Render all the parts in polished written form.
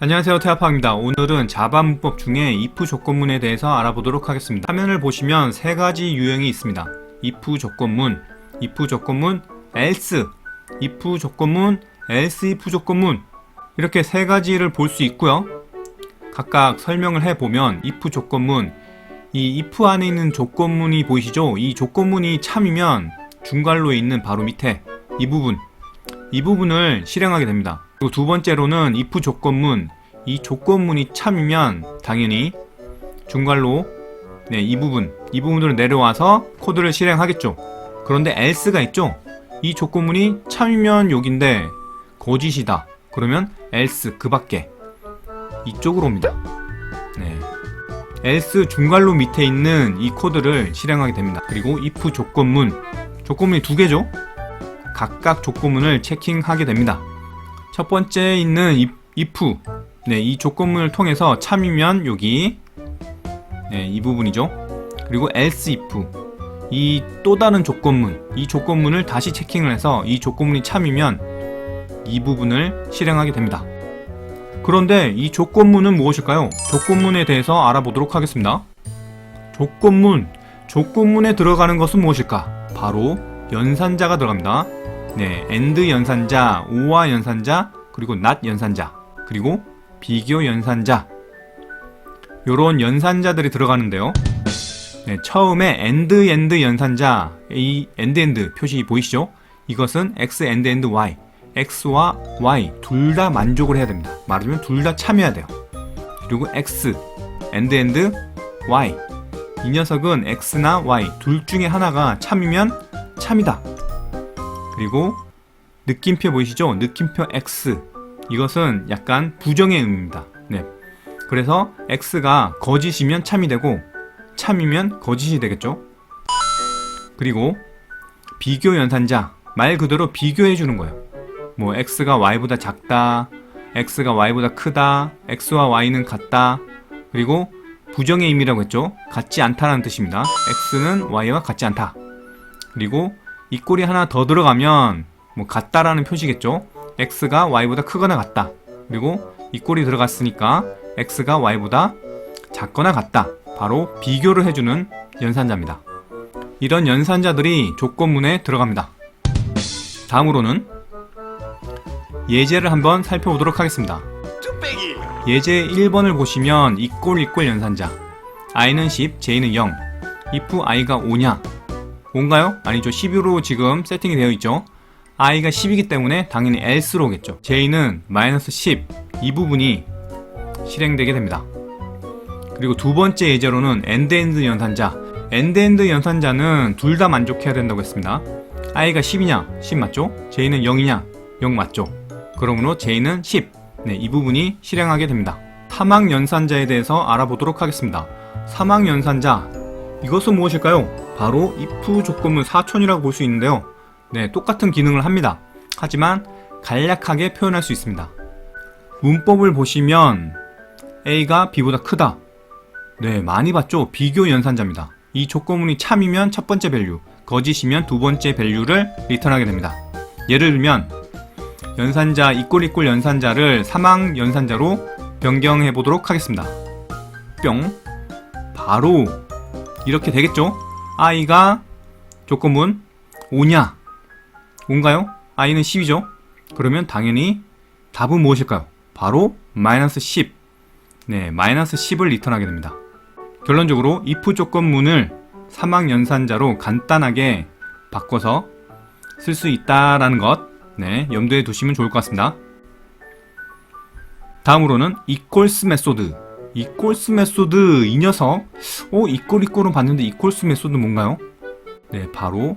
안녕하세요, 태아파입니다. 오늘은 자바 문법 중에 if 조건문에 대해서 알아보도록 하겠습니다. 화면을 보시면 세 가지 유형이 있습니다. if 조건문, else, if 조건문, else if 조건문, 이렇게 세 가지를 볼 수 있고요. 각각 설명을 해보면 if 조건문, 이 if 안에 있는 조건문이 보이시죠? 이 조건문이 참이면 중괄호에 있는 바로 밑에 이 부분을 실행하게 됩니다. 그리고 두 번째로는 if 조건문, 이 조건문이 참이면 당연히 중괄호 이 부분으로 내려와서 코드를 실행하겠죠. 그런데 else가 있죠. 이 조건문이 참이면 여긴데 거짓이다. 그러면 else 그 밖에 이쪽으로 옵니다. else 중괄호 밑에 있는 이 코드를 실행하게 됩니다. 그리고 if 조건문이 두 개죠. 각각 조건문을 체킹하게 됩니다. 첫 번째 있는 if, 이 조건문을 통해서 참이면 여기 이 부분이죠. 그리고 else if, 이 또 다른 조건문, 이 조건문을 다시 체킹을 해서 이 조건문이 참이면 이 부분을 실행하게 됩니다. 그런데 이 조건문은 무엇일까요? 조건문에 대해서 알아보도록 하겠습니다. 조건문에 들어가는 것은 무엇일까? 바로 연산자가 들어갑니다. and 연산자, or 연산자, 그리고 not 연산자, 그리고 비교 연산자, 요런 연산자들이 들어가는데요. 처음에 and 연산자, 이 and 표시 보이시죠? 이것은 x and y, x와 y 둘 다 만족을 해야 됩니다. 말하자면 둘 다 참여해야 돼요. 그리고 x and y, 이 녀석은 x나 y 둘 중에 하나가 참이면 참이다. 그리고 느낌표 보이시죠? 느낌표 x, 이것은 약간 부정의 의미입니다. 그래서 x가 거짓이면 참이 되고 참이면 거짓이 되겠죠. 그리고 비교 연산자, 말 그대로 비교해 주는 거예요. 뭐 x가 y보다 작다, x가 y보다 크다, x와 y는 같다. 그리고 부정의 의미라고 했죠. 같지 않다라는 뜻입니다. x는 y와 같지 않다. 그리고 이 꼴이 하나 더 들어가면 뭐 같다라는 표시겠죠. x가 y보다 크거나 같다. 그리고 이 꼴이 들어갔으니까 x가 y보다 작거나 같다. 바로 비교를 해주는 연산자입니다. 이런 연산자들이 조건문에 들어갑니다. 다음으로는 예제를 한번 살펴보도록 하겠습니다. 예제 1번을 보시면 equal 연산자, i는 10, j는 0, if i가 5냐? 5인가요? 아니죠. 10으로 지금 세팅이 되어 있죠. i가 10이기 때문에 당연히 else로 오겠죠. j는 -10, 이 부분이 실행되게 됩니다. 그리고 두 번째 예제로는 and 연산자, and 연산자는 둘 다 만족해야 된다고 했습니다. i가 10이냐? 10 맞죠? j는 0이냐? 0 맞죠? 그러므로 j는 10, 이 부분이 실행하게 됩니다. 사막 연산자에 대해서 알아보도록 하겠습니다. 사막 연산자, 이것은 무엇일까요? 바로 if 조건문 사촌이라고 볼 수 있는데요. 똑같은 기능을 합니다. 하지만 간략하게 표현할 수 있습니다. 문법을 보시면 A가 B보다 크다. 많이 봤죠? 비교 연산자입니다. 이 조건문이 참이면 첫 번째 밸류, 거짓이면 두 번째 밸류를 리턴하게 됩니다. 예를 들면 연산자 equal 연산자를 사막 연산자로 변경해 보도록 하겠습니다. 뿅, 바로 이렇게 되겠죠? i가 조건문 5냐? 5인가요? i는 10이죠? 그러면 당연히 답은 무엇일까요? 바로 -10. -10을 리턴하게 됩니다. 결론적으로 if 조건문을 사막 연산자로 간단하게 바꿔서 쓸 수 있다라는 것, 염두에 두시면 좋을 것 같습니다. 다음으로는 equals 메소드. equals 메소드, 이 녀석 equal은 봤는데 equals 메소드 뭔가요? 바로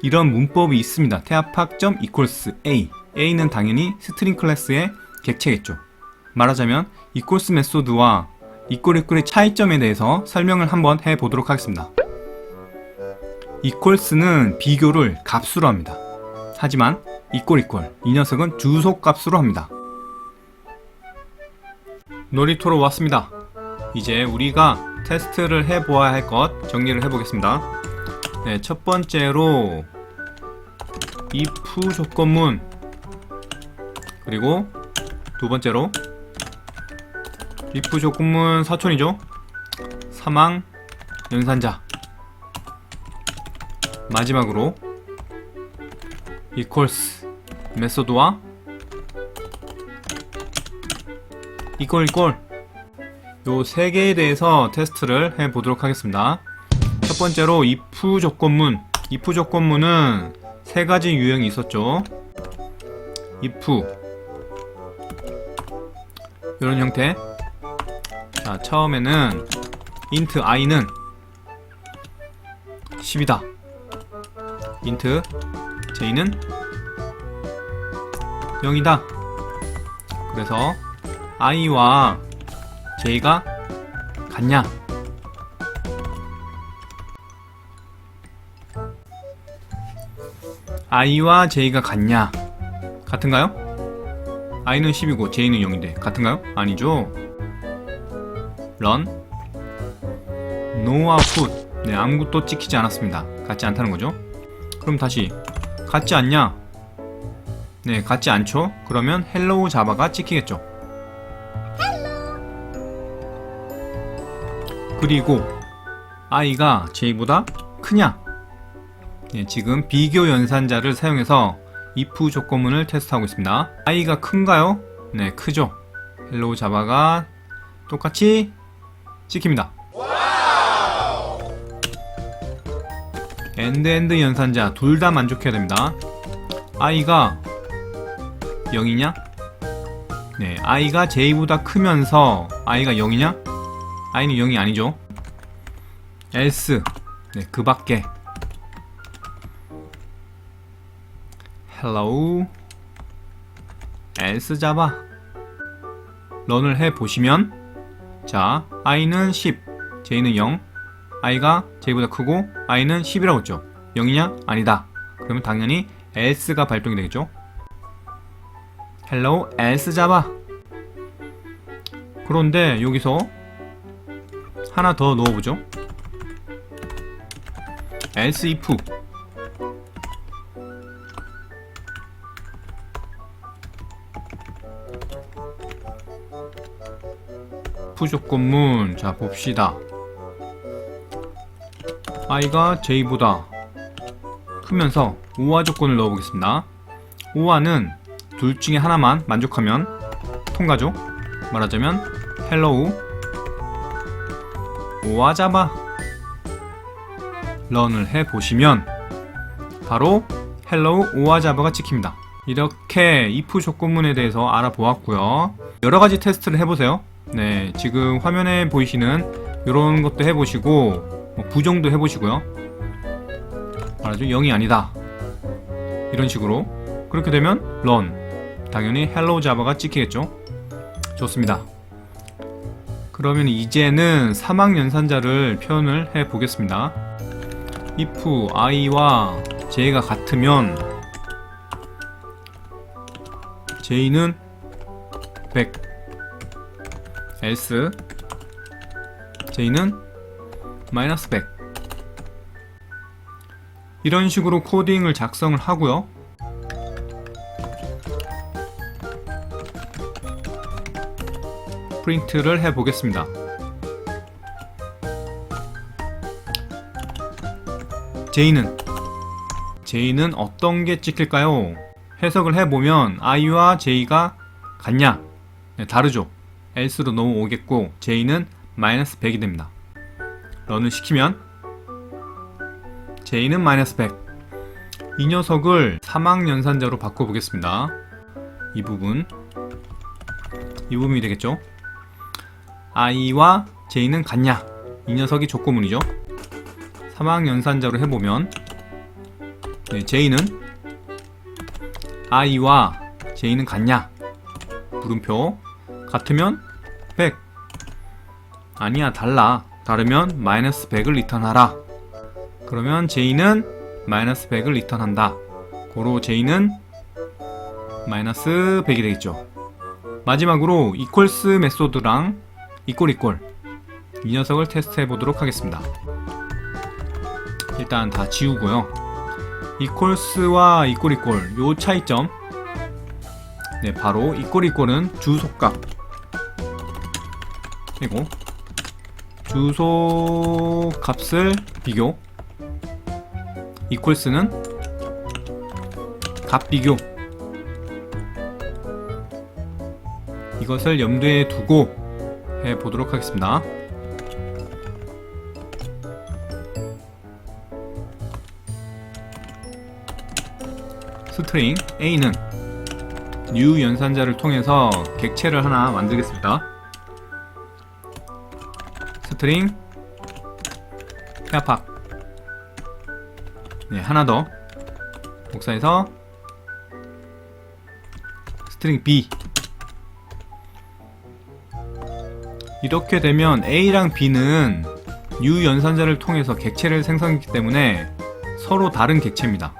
이런 문법이 있습니다. 태아팍.equals a, a는 당연히 스트링 클래스의 객체겠죠. 말하자면 equals 메소드와 equal의 차이점에 대해서 설명을 한번 해보도록 하겠습니다. equals는 비교를 값으로 합니다. 하지만 equal, 이 녀석은 주소 값으로 합니다. 놀이터로 왔습니다. 이제 우리가 테스트를 해보아야 할 것 정리를 해보겠습니다. 첫 번째로 if 조건문, 그리고 두 번째로 if 조건문 사촌이죠. 사망 연산자. 마지막으로 equals 메소드와 이꼴 요 세 개에 대해서 테스트를 해 보도록 하겠습니다. 첫 번째로 if 조건문. if 조건문은 세 가지 유형이 있었죠. if 이런 형태. 자, 처음에는 int i는 10이다. int j는 0이다. 그래서 i와 j가 같냐? i와 j가 같냐? 같은가요? i는 10이고 j는 0인데 같은가요? 아니죠. run no output. 네, 아무것도 찍히지 않았습니다. 같지 않다는 거죠. 그럼 다시 같지 않냐? 네, 같지 않죠. 그러면 hello java가 찍히겠죠. 그리고 i가 j보다 크냐? 네, 지금 비교 연산자를 사용해서 if 조건문을 테스트하고 있습니다. i가 큰가요? 네, 크죠. hello java가 똑같이 찍힙니다. end 연산자 둘 다 만족해야 됩니다. i가 0이냐? 네, i가 j보다 크면서 i가 0이냐? i는 0이 아니죠. else 네, 그 밖에 hello else java 런을 해보시면, 자, i는 10, j는 0, i가 j보다 크고 i는 10이라고 했죠. 0이냐? 아니다. 그러면 당연히 else가 발동이 되겠죠. hello else java. 그런데 여기서 하나 더 넣어보죠. else if 조건문. 자, 봅시다. i가 j보다 크면서 OR 조건을 넣어보겠습니다. OR는 둘 중에 하나만 만족하면 통과죠. 말하자면 hello OR java 런을 해보시면 바로 hello OR java가 찍힙니다. 이렇게 if 조건문에 대해서 알아보았고요. 여러가지 테스트를 해보세요. 네, 지금 화면에 보이시는 이런 것도 해보시고 부정도 해보시고요. 말하죠, 0이 아니다 이런 식으로. 그렇게 되면 run 당연히 hello java가 찍히겠죠. 좋습니다. 그러면 이제는 사망 연산자를 표현을 해 보겠습니다. if i와 j가 같으면 j는 100, else j는 마이너스 100. 이런 식으로 코딩을 작성을 하고요. 프린트를 해 보겠습니다. j는 어떤 게 찍힐까요? 해석을 해보면 i와 j가 같냐? 네, 다르죠. else로 넘어오겠고 j는 마이너스 100이 됩니다. 런을 시키면 j는 마이너스 100. 이 녀석을 사망 연산자로 바꿔보겠습니다. 이 부분이 되겠죠. i와 j는 같냐? 이 녀석이 조건문이죠. 사망 연산자로 해보면 네, j는 i와 j는 같냐? 물음표. 같으면 100. 아니야, 달라. 다르면 마이너스 100을 리턴하라. 그러면 j는 마이너스 100을 리턴한다. 고로 j는 마이너스 100이 되겠죠. 마지막으로 equals 메소드랑 equal 이 녀석을 테스트해 보도록 하겠습니다. 일단 다 지우고요. equals와 equal 요 차이점. 네, 바로 equal은 주소값, 그리고 주소값을 비교, equals는 값 비교. 이것을 염두에 두고 해보도록 하겠습니다. 스트링 A는 new 연산자를 통해서 객체를 하나 만들겠습니다. 스트링 태아팍. 네, 하나 더 복사해서 스트링 B. 이렇게 되면 A랑 B는 new 연산자를 통해서 객체를 생성했기 때문에 서로 다른 객체입니다.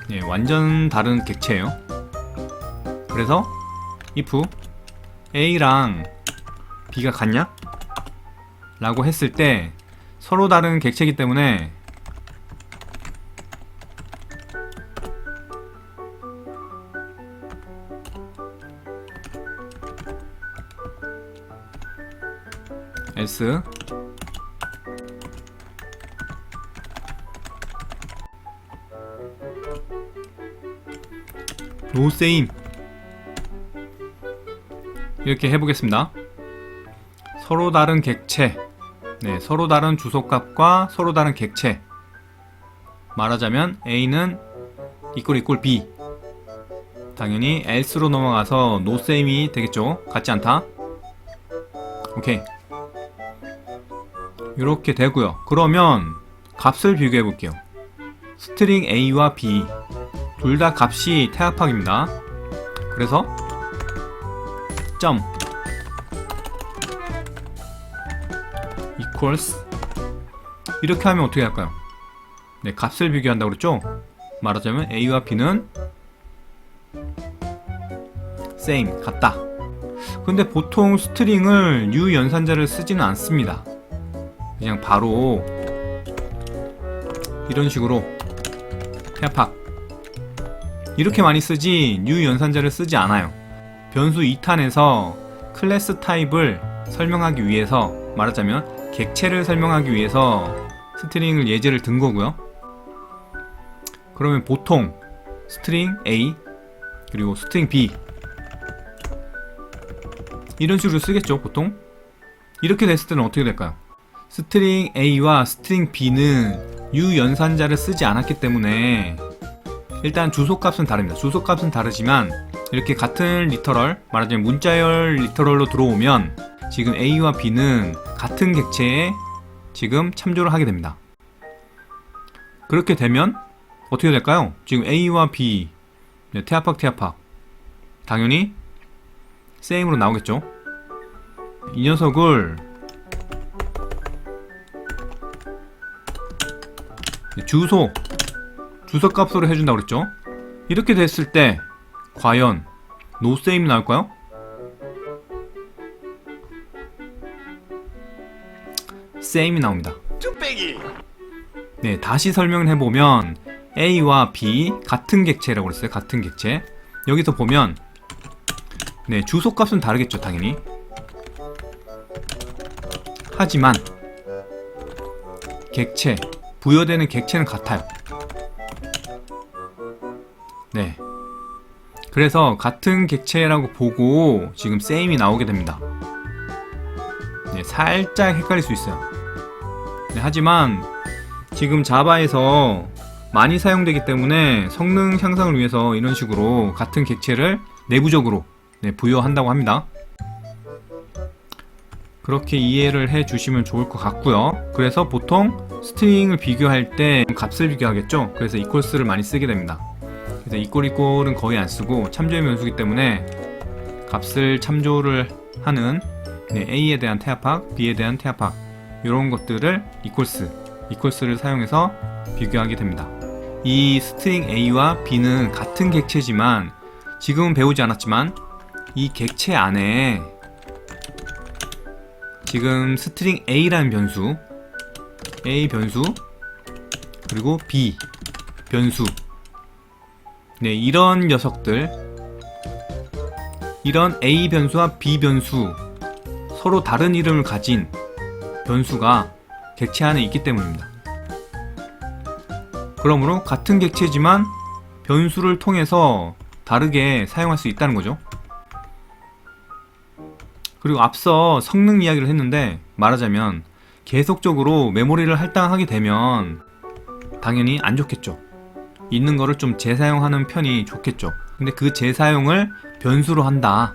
네, 완전 다른 객체예요. 그래서 if A랑 B가 같냐? 라고 했을 때 서로 다른 객체이기 때문에 else no same 이렇게 해보겠습니다. 서로 다른 객체, 네, 서로 다른 주소값과 서로 다른 객체. 말하자면 A는 equal B. 당연히 else로 넘어가서 no same이 되겠죠. 같지 않다. 오케이. 이렇게 되고요. 그러면 값을 비교해 볼게요. 스트링 A와 B 둘 다 값이 태합학입니다. 그래서 점 equals 이렇게 하면 어떻게 할까요? 네, 값을 비교한다고 그랬죠? 말하자면 A와 B는 same, 같다. 근데 보통 스트링을 new 연산자를 쓰지는 않습니다. 그냥 바로 이런 식으로 태합학 이렇게 많이 쓰지 new 연산자를 쓰지 않아요. 변수 2탄에서 클래스 타입을 설명하기 위해서, 말하자면 객체를 설명하기 위해서 스트링을 예제를 든 거고요. 그러면 보통 스트링 A 그리고 스트링 B 이런 식으로 쓰겠죠. 보통 이렇게 됐을 때는 어떻게 될까요? 스트링 A와 스트링 B는 new 연산자를 쓰지 않았기 때문에 일단 주소값은 다릅니다. 주소값은 다르지만 이렇게 같은 리터럴, 말하자면 문자열 리터럴로 들어오면 지금 A와 B는 같은 객체에 지금 참조를 하게 됩니다. 그렇게 되면 어떻게 될까요? 지금 A와 B, 네, 태합학 당연히 same으로 나오겠죠. 이 녀석을 주소값으로 해준다고 그랬죠. 이렇게 됐을 때 과연 no same 나올까요? same이 나옵니다. 네, 다시 설명을 해보면 A와 B 같은 객체라고 그랬어요. 같은 객체. 여기서 보면 네, 주소값은 다르겠죠. 당연히. 하지만 객체, 부여되는 객체는 같아요. 네. 그래서 같은 객체라고 보고 지금 same이 나오게 됩니다. 네, 살짝 헷갈릴 수 있어요. 네, 하지만 지금 자바에서 많이 사용되기 때문에 성능 향상을 위해서 이런 식으로 같은 객체를 내부적으로 네, 부여한다고 합니다. 그렇게 이해를 해 주시면 좋을 것 같고요. 그래서 보통 스트링을 비교할 때 값을 비교하겠죠. 그래서 equals를 많이 쓰게 됩니다. 그래서 equal은 거의 안 쓰고 참조의 변수이기 때문에 값을 참조를 하는 네, A에 대한 태합학, B에 대한 태합학 이런 것들을 equals를 사용해서 비교하게 됩니다. 이 스트링 A와 B는 같은 객체지만 지금은 배우지 않았지만 이 객체 안에 지금 스트링 A라는 변수, A 변수, 그리고 B 변수. 네, 이런 녀석들, 이런 A 변수와 B 변수, 서로 다른 이름을 가진 변수가 객체 안에 있기 때문입니다. 그러므로 같은 객체지만 변수를 통해서 다르게 사용할 수 있다는 거죠. 그리고 앞서 성능 이야기를 했는데, 말하자면 계속적으로 메모리를 할당하게 되면 당연히 안 좋겠죠. 있는 거를 좀 재사용하는 편이 좋겠죠. 근데 그 재사용을 변수로 한다.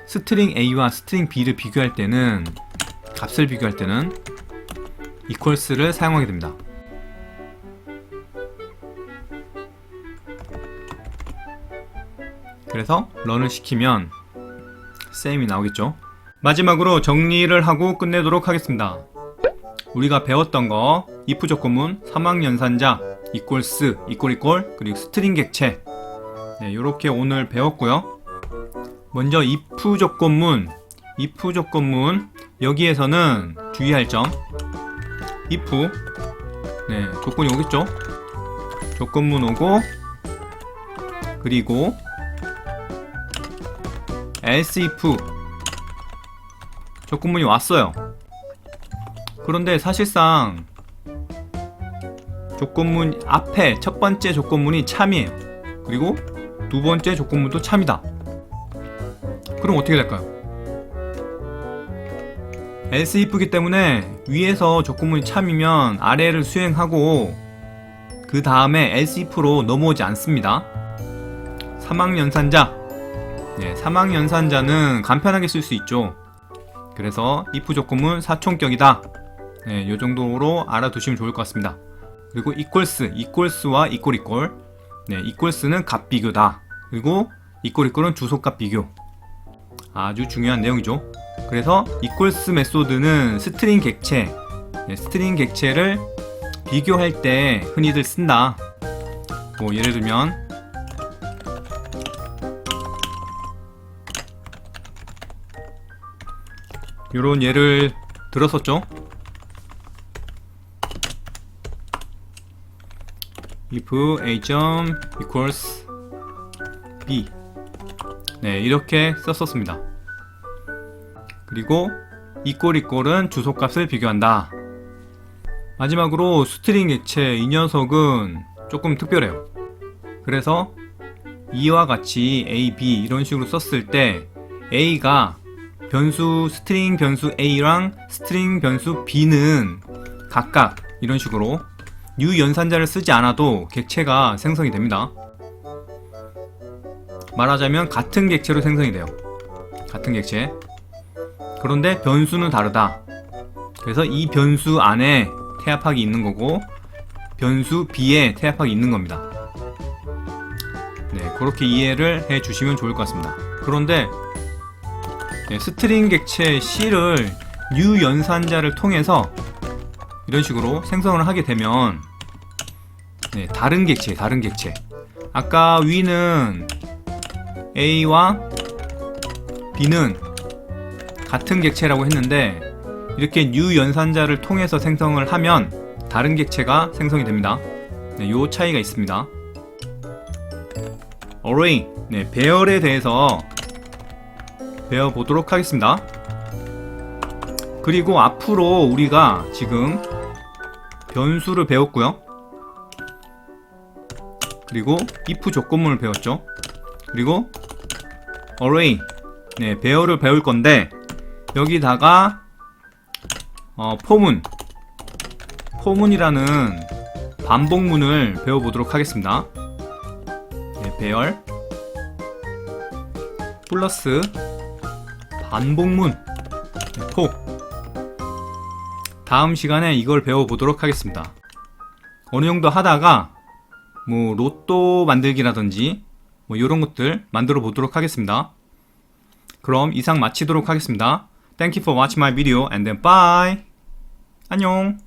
스트링 A와 스트링 B를 비교할 때는, 값을 비교할 때는 equals를 사용하게 됩니다. 그래서 run을 시키면 same이 나오겠죠. 마지막으로 정리를 하고 끝내도록 하겠습니다. 우리가 배웠던 거, if 조건문, 사망연산자, equals, 그리고 스트링 객체, 네, 이렇게 오늘 배웠고요. 먼저 if 조건문, 여기에서는 주의할 점, if, 네, 조건이 오겠죠. 조건문 오고, 그리고 else if 조건문이 왔어요. 그런데 사실상 조건문 앞에 첫 번째 조건문이 참이에요. 그리고 두 번째 조건문도 참이다. 그럼 어떻게 될까요? else if이기 때문에 위에서 조건문이 참이면 아래를 수행하고 그 다음에 else if로 넘어오지 않습니다. 사망연산자, 네, 사망연산자는 간편하게 쓸 수 있죠. 그래서 if 조건문 사촌격이다. 네, 요 정도로 알아두시면 좋을 것 같습니다. 그리고 equals와 equal, 네, equals는 값 비교다. 그리고 equal은 주소값 비교. 아주 중요한 내용이죠. 그래서 equals 메소드는 스트링 객체, 네, 스트링 객체를 비교할 때 흔히들 쓴다. 뭐 예를 들면 요런 예를 들었었죠. if a equals b, 네, 이렇게 썼었습니다. 그리고 equal은 주소값을 비교한다. 마지막으로 스트링 객체, 이 녀석은 조금 특별해요. 그래서 이와 같이 a, b 이런 식으로 썼을 때 a가 변수, 스트링 변수 a랑 스트링 변수 b는 각각 이런 식으로 new 연산자를 쓰지 않아도 객체가 생성이 됩니다. 말하자면 같은 객체로 생성이 돼요. 같은 객체. 그런데 변수는 다르다. 그래서 이 변수 안에 태압학이 있는 거고 변수 b에 태압학이 있는 겁니다. 네, 그렇게 이해를 해 주시면 좋을 것 같습니다. 그런데 네, 스트링 객체 C를 new 연산자를 통해서 이런 식으로 생성을 하게 되면 네, 다른 객체. 아까 위는 A와 B는 같은 객체라고 했는데 이렇게 new 연산자를 통해서 생성을 하면 다른 객체가 생성이 됩니다. 네, 요 차이가 있습니다. array, 네, 배열에 대해서 배워보도록 하겠습니다. 그리고 앞으로 우리가 지금 변수를 배웠고요. 그리고 if 조건문을 배웠죠. 그리고 array, 네, 배열을 배울 건데 여기다가 포문이라는 반복문을 배워보도록 하겠습니다. 네, 배열 플러스 반복문 포. 다음 시간에 이걸 배워보도록 하겠습니다. 어느 정도 하다가 뭐 로또 만들기라든지 뭐 이런 것들 만들어 보도록 하겠습니다. 그럼 이상 마치도록 하겠습니다. Thank you for watching my video and then bye. 안녕.